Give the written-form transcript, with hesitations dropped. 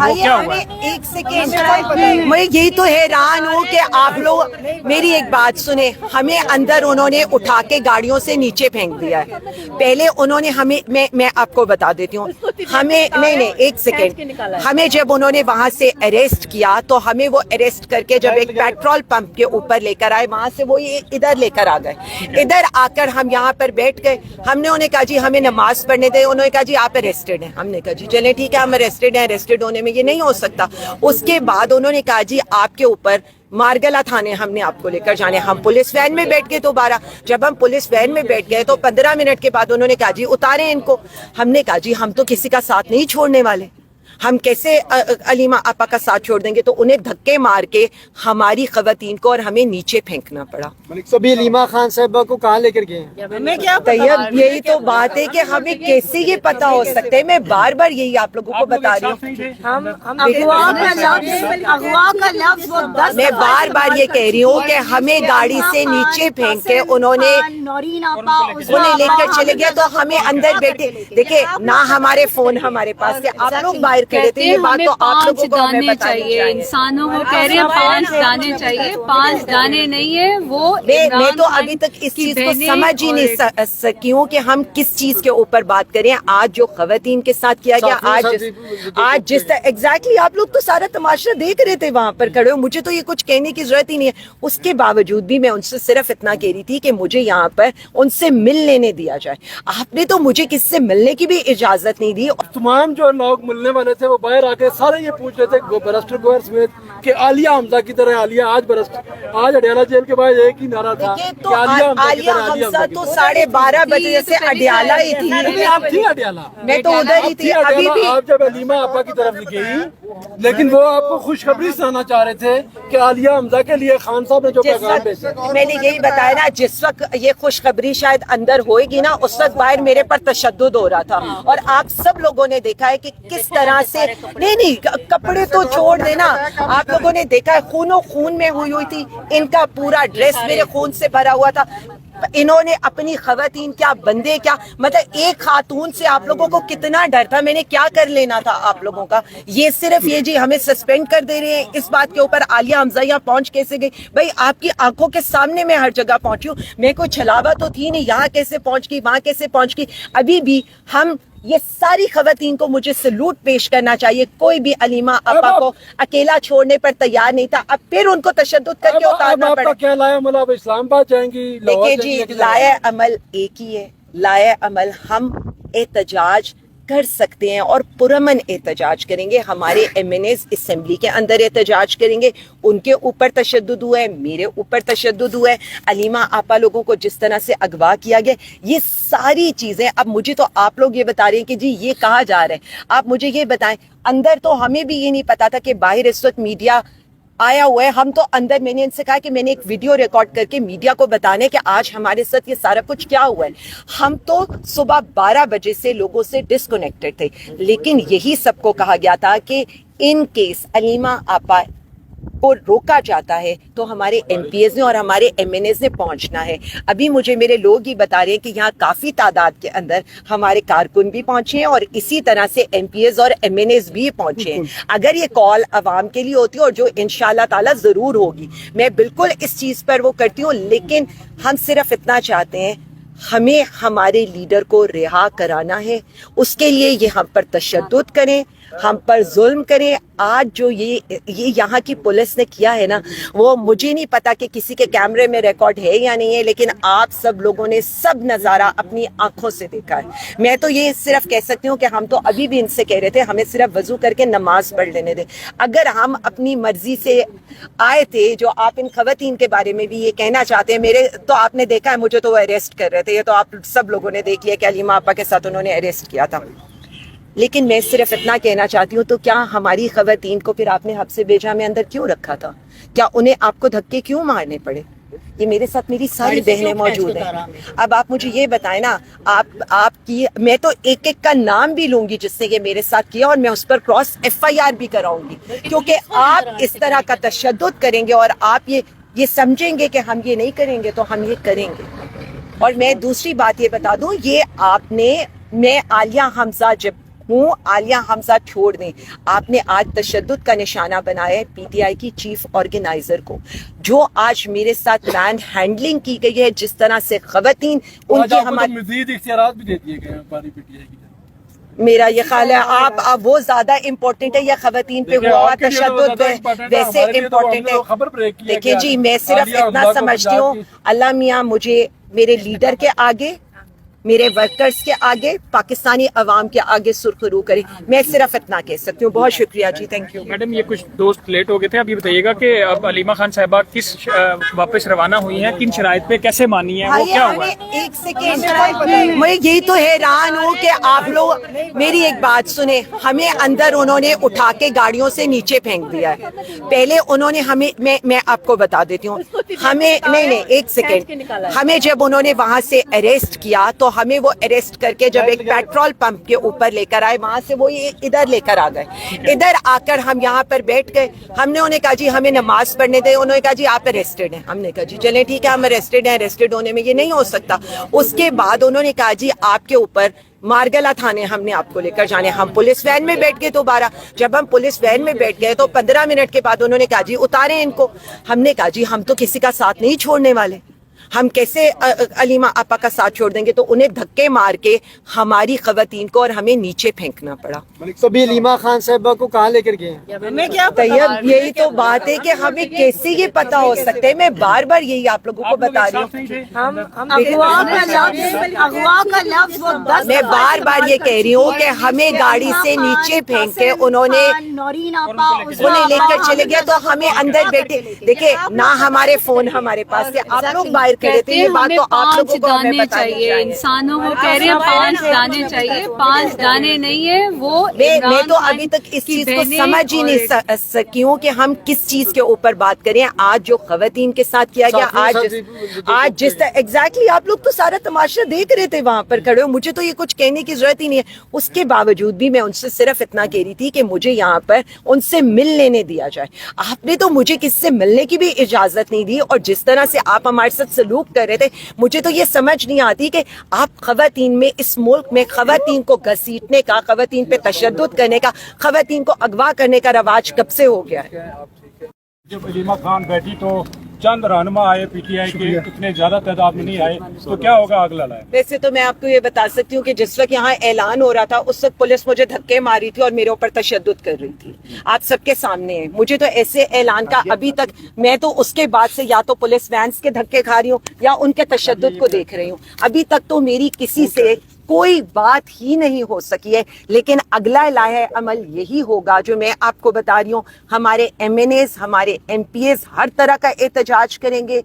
ایک سیکنڈ، میں یہی تو حیران ہوں کہ آپ لوگ میری ایک بات سنیں. ہمیں اندر انہوں نے اٹھا کے گاڑیوں سے نیچے پھینک دیا ہے. پہلے انہوں نے ہمیں، میں آپ کو بتا دیتی ہوں، ہمیں نہیں ایک سیکنڈ، ہمیں جب انہوں نے وہاں سے اریسٹ کیا تو ہمیں وہ اریسٹ کر کے جب ایک پیٹرول پمپ کے اوپر لے کر آئے، وہاں سے وہ ادھر لے کر آ گئے. ادھر آ کر ہم یہاں پر بیٹھ گئے. ہم نے انہیں کہا جی ہمیں نماز پڑھنے دیں. انہوں نے کہا جی آپ اریسٹڈ ہیں. ہم نے کہا جی چلیں ٹھیک ہے، ہم اریسٹڈ ہیں، اریسٹڈ ہونے میں یہ نہیں ہو سکتا. اس کے بعد انہوں نے کہا جی آپ کے اوپر مارگلا تھانے ہم نے آپ کو لے کر جانے. ہم پولیس وین میں بیٹھ گئے دوبارہ. جب ہم پولیس وین میں بیٹھ گئے تو 15 منٹ کے بعد انہوں نے کہا جی اتاریں ان کو. ہم نے کہا جی ہم تو کسی کا ساتھ نہیں چھوڑنے والے، ہم کیسے علیمہ آپا کا ساتھ چھوڑ دیں گے. تو انہیں دھکے مار کے ہماری خواتین کو اور ہمیں نیچے پھینکنا پڑا. سبھی علیمہ خان صاحبہ کو کہاں لے کر گئے ہیں؟ ہمیں کیا طیب، یہی تو بات ہے کہ ہمیں کیسے یہ پتا ہو سکتا ہے. میں بار بار یہی آپ لوگوں کو بتا رہی ہوں. میں بار بار یہ کہہ رہی ہوں کہ ہمیں گاڑی سے نیچے پھینک کے انہوں نے انہیں لے کر چلے گیا. تو ہمیں اندر بیٹھے دیکھیں نہ ہمارے فون ہمارے پاس تھے. آپ لوگ باہر کھڑے تھے. یہ بات تو آپ لوگوں کو ہمیں بتانی چاہیے. انسانوں کو کہہ رہے ہیں 5 دانے چاہیے، 5 دانے نہیں ہے. وہ میں تو ابھی تک اس چیز کو سمجھ ہی نہیں سکی ہوں کہ ہم کس چیز کے اوپر بات کریں. آج جو خواتین کے ساتھ کیا گیا، آج جس طرح ایگزیکٹلی آپ لوگ تو سارا تماشا دیکھ رہے تھے وہاں پر کھڑے ہو. مجھے تو یہ کچھ کہنے کی ضرورت ہی نہیں ہے. اس کے باوجود بھی میں ان سے صرف اتنا کہہ رہی تھی کہ مجھے یہاں پر ان سے مل لینے دیا جائے. آپ نے تو مجھے کس سے ملنے کی بھی اجازت نہیں دی. تمام جو لوگ ملنے والے تھے وہ باہر آ کے سارے یہ پوچھ رہے تھے برسٹر گوہر سمیت کہ عالیہ حمزہ کی طرح عالیہ آج اڈیالہ جیل کے باہر ایک ہی نعرہ تھا کہ عالیہ حمزہ تو 12:30 بجے سے اڈیالہ ہی تھی. آپ تھی اڈیالہ، میں تو ادھر ہی تھی. ابھی بھی آپ جب علیمہ آپا کی طرف گئی لیکن وہ آپ کو خوشخبری سنانا چاہ رہے تھے کہ عالیہ حمزہ کے لیے خان صاحب نے جو پیغام بھیجا. میں نے یہی بتایا نا، جس وقت یہ خوشخبری شاید اندر ہوئے گی نا، اس وقت باہر میرے پر تشدد ہو رہا تھا. اور آپ سب لوگوں نے دیکھا ہے کہ کس طرح سے نہیں کپڑے تو چھوڑ دینا. آپ لوگوں نے دیکھا ہے خون میں ہوئی تھی. ان کا پورا ڈریس میرے خون سے بھرا ہوا تھا. انہوں نے اپنی خواتین کیا بندے کیا، مطلب ایک خاتون سے آپ لوگوں کو کتنا ڈر تھا. میں نے کیا کر لینا تھا آپ لوگوں کا. یہ صرف یہ جی ہمیں سسپینڈ کر دے رہے ہیں اس بات کے اوپر. عالیہ حمزہ یہاں پہنچ کیسے گئی؟ بھائی آپ کی آنکھوں کے سامنے میں ہر جگہ پہنچی ہوں. میں کوئی چھلاوا تو تھی نہیں. یہاں کیسے پہنچ گئی، وہاں کیسے پہنچ گئی. ابھی بھی ہم یہ ساری خواتین کو مجھے سلوٹ پیش کرنا چاہیے. کوئی بھی علیمہ آپا کو اکیلا چھوڑنے پر تیار نہیں تھا. اب پھر ان کو تشدد کر کے اتارنا پڑا. کیا لائے عمل آپ اسلام آباد جائیں گی؟ دیکھیے جی، لائے عمل ایک ہی ہے. لائے عمل ہم احتجاج کر سکتے ہیں اور پرامن احتجاج کریں گے. ہمارے ایم این ایز اسمبلی کے اندر احتجاج کریں گے. ان کے اوپر تشدد ہوا ہے، میرے اوپر تشدد ہوا ہے. علیمہ آپا لوگوں کو جس طرح سے اغوا کیا گیا، یہ ساری چیزیں. اب مجھے تو آپ لوگ یہ بتا رہے ہیں کہ جی یہ کہا جا رہا ہے. آپ مجھے یہ بتائیں، اندر تو ہمیں بھی یہ نہیں پتا تھا کہ باہر اس وقت میڈیا آیا ہوا ہے. ہم تو اندر، میں نے ان سے کہا کہ میں نے ایک ویڈیو ریکارڈ کر کے میڈیا کو بتانے کہ آج ہمارے ساتھ یہ سارا کچھ کیا ہوا ہے. ہم تو صبح 12 بجے سے لوگوں سے ڈسکنیکٹڈ تھے. لیکن یہی سب کو کہا گیا تھا کہ ان کیس علیمہ آپا کو روکا جاتا ہے تو ہمارے ایم پی ایز نے اور ہمارے ایم این ایز نے پہنچنا ہے. ابھی مجھے میرے لوگ ہی بتا رہے ہیں کہ یہاں کافی تعداد کے اندر ہمارے کارکن بھی پہنچے ہیں اور اسی طرح سے ایم پی ایز اور ایم این ایز بھی پہنچے ہیں. اگر یہ کال عوام کے لیے ہوتی ہے اور جو انشاءاللہ تعالی ضرور ہوگی، میں بالکل اس چیز پر وہ کرتی ہوں. لیکن ہم صرف اتنا چاہتے ہیں، ہمیں ہمارے لیڈر کو رہا کرانا ہے. اس کے لیے یہ ہم پر تشدد کریں، ہم پر ظلم کریں. آج جو یہ یہاں کی پولیس نے کیا ہے نا، وہ مجھے نہیں پتا کہ کسی کے کیمرے میں ریکارڈ ہے یا نہیں ہے، لیکن آپ سب لوگوں نے سب نظارہ اپنی آنکھوں سے دیکھا ہے. میں تو یہ صرف کہہ سکتی ہوں کہ ہم تو ابھی بھی ان سے کہہ رہے تھے ہمیں صرف وضو کر کے نماز پڑھ لینے دیں. اگر ہم اپنی مرضی سے آئے تھے، جو آپ ان خواتین کے بارے میں بھی یہ کہنا چاہتے ہیں، میرے تو آپ نے دیکھا ہے مجھے تو وہ اریسٹ کر رہے تھے. یہ تو آپ سب لوگوں نے دیکھ لیا کہ علیمہ آپا کے ساتھ انہوں نے اریسٹ کیا تھا. لیکن میں صرف اتنا کہنا چاہتی ہوں، تو کیا ہماری خواتین کو پھر آپ نے حبس بھیجا میں اندر کیوں رکھا تھا؟ کیا انہیں آپ کو دھکے کیوں مارنے پڑے؟ یہ میرے ساتھ میری ساری بہنیں موجود ہیں. اب آپ مجھے یہ بتائیں نا، آپ کی میں تو ایک ایک کا نام بھی لوں گی جس نے یہ میرے ساتھ کیا، اور میں اس پر کراس FIR بھی کراؤں گی. کیونکہ آپ اس طرح کا تشدد کریں گے اور آپ یہ سمجھیں گے کہ ہم یہ نہیں کریں گے، تو ہم یہ کریں گے. اور میں دوسری بات یہ بتا دوں، یہ آپ نے، میں عالیہ حمزہ جب ہوں عالیہ حمزہ چھوڑ دیں. آپ نے آج تشدد کا نشانہ بنایا ہے پی ٹی آئی کی چیف آرگنائزر کو, جو آج میرے ساتھ مین ہینڈلنگ کی گئی ہے, جس طرح سے خواتین ان کی ہمارے مزید اختیارات بھی دے دیے گئے ہیں ہماری پی ٹی آئی کی. میرا یہ خیال ہے آپ وہ زیادہ امپورٹنٹ ہے یا خواتین پہ ہوا تشدد ویسے امپورٹنٹ ہے. دیکھیں جی, میں صرف اتنا سمجھتی ہوں, اللہ میاں مجھے میرے لیڈر کے آگے, میرے ورکرز کے آگے, پاکستانی عوام کے آگے سرخرو کرے. میں صرف اتنا کہہ سکتی ہوں. بہت شکریہ جی, تھینک یو. میڈم یہ کچھ دوست لیٹ ہو گئے تھے, اب یہ بتائیے گا کہ اب علیمہ خان صاحبہ کس واپس روانہ ہوئی ہیں, کن شرائط پہ, کیسے مانی ہیں, وہ کیا ہوا ہے؟ ایک سیکنڈ, میں یہی تو حیران ہوں کہ آپ لوگ میری ایک بات سنیں. ہمیں اندر انہوں نے اٹھا کے گاڑیوں سے نیچے پھینک دیا ہے. پہلے انہوں نے ہمیں, میں آپ کو بتا دیتی ہوں, ہمیں نہیں ایک سیکنڈ, ہمیں جب انہوں نے وہاں سے اریسٹ کیا تو ہمیں وہ اریسٹ کر کے جب ایک پیٹرول پمپ کے اوپر لے کر آئے, وہاں سے وہ ادھر لے کر آ گئے. ادھر آ کر ہم یہاں پر بیٹھ گئے. ہم نے انہیں کہا جی ہمیں نماز پڑھنے دیں. انہوں نے کہا جی آپ اریسٹڈ ہیں. ہم نے کہا جی چلیں ٹھیک ہے, ہم اریسٹڈ ہیں, اریسٹڈ ہونے میں یہ نہیں ہو سکتا. اس کے بعد انہوں نے کہا جی آپ کے اوپر مارگلا تھانے ہم نے آپ کو لے کر جانے. ہم پولیس وین میں بیٹھ گئے دوبارہ. جب ہم پولیس وین میں بیٹھ گئے تو 15 منٹ کے بعد انہوں نے کہا جی اتاریں ان کو. ہم نے کہا جی ہم تو کسی کا ساتھ نہیں چھوڑنے والے, ہم کیسے علیمہ آپا کا ساتھ چھوڑ دیں گے. تو انہیں دھکے مار کے ہماری خواتین کو اور ہمیں نیچے پھینکنا پڑا. تو بھی علیمہ خان صاحبہ کو کہاں لے کر گئے ہیں؟ طیب یہی تو بات ہے کہ ہمیں کیسے یہ پتا ہو سکتا ہے. میں بار بار یہی آپ لوگوں کو بتا رہی ہوں, میں بار بار یہ کہہ رہی ہوں کہ ہمیں گاڑی سے نیچے پھینک کے انہوں نے انہیں لے کر چلے گیا. تو ہمیں اندر بیٹھے دیکھیں نہ ہمارے فون ہمارے پاس تھے, آپ لوگ باہر کھڑے تھے. یہ بات تو آپ لوگوں کو ہمیں بتانی چاہیے. انسانوں کو کہہ رہے ہیں 5 دانے چاہیے, 5 دانے نہیں ہے وہ. میں تو ابھی تک اس چیز کو سمجھ ہی نہیں سکی ہوں کہ ہم کس چیز کے اوپر بات کریں. آج جو خواتین کے ساتھ کیا گیا, آج جس طرح ایگزیکٹلی آپ لوگ تو سارا تماشا دیکھ رہے تھے وہاں پر کھڑے ہو. مجھے تو یہ کچھ کہنے کی ضرورت ہی نہیں ہے. اس کے باوجود بھی میں ان سے صرف اتنا کہہ رہی تھی کہ مجھے یہاں پر ان سے مل لینے دیا جائے. آپ نے تو مجھے کس سے ملنے کی بھی اجازت نہیں دی, اور جس طرح سے آپ ہمارے ساتھ سلوک کر رہے تھے, مجھے تو یہ سمجھ نہیں آتی کہ آپ خواتین میں, اس ملک میں خواتین کو گھسیٹنے کا, خواتین پہ تشدد کرنے کا, خواتین کو اغوا کرنے کا رواج کب سے ہو گیا ہے. جب علیمہ خان بیٹھی تو چند رہنما آئے پی ٹی آئی کے, اتنے زیادہ تعداد میں نہیں آئے, تو کیا ہوگا اگلا لائے؟ ویسے تو میں آپ کو یہ بتا سکتی ہوں کہ جس وقت یہاں اعلان ہو رہا تھا اس وقت پولیس مجھے دھکے ماری تھی اور میرے اوپر تشدد کر رہی تھی. آپ سب کے سامنے ہے. مجھے تو ایسے اعلان کا ابھی تک, میں تو اس کے بعد سے یا تو پولیس وینس کے دھکے کھا رہی ہوں یا ان کے تشدد کو دیکھ رہی ہوں. ابھی تک تو میری کسی سے کوئی بات ہی نہیں ہو سکی ہے. لیکن اگلا لائحہ عمل یہی ہوگا جو میں آپ کو بتا رہی ہوں. ہمارے ایم این ایز, ہمارے ایم پی ایز ہر طرح کا احتجاج کریں گے.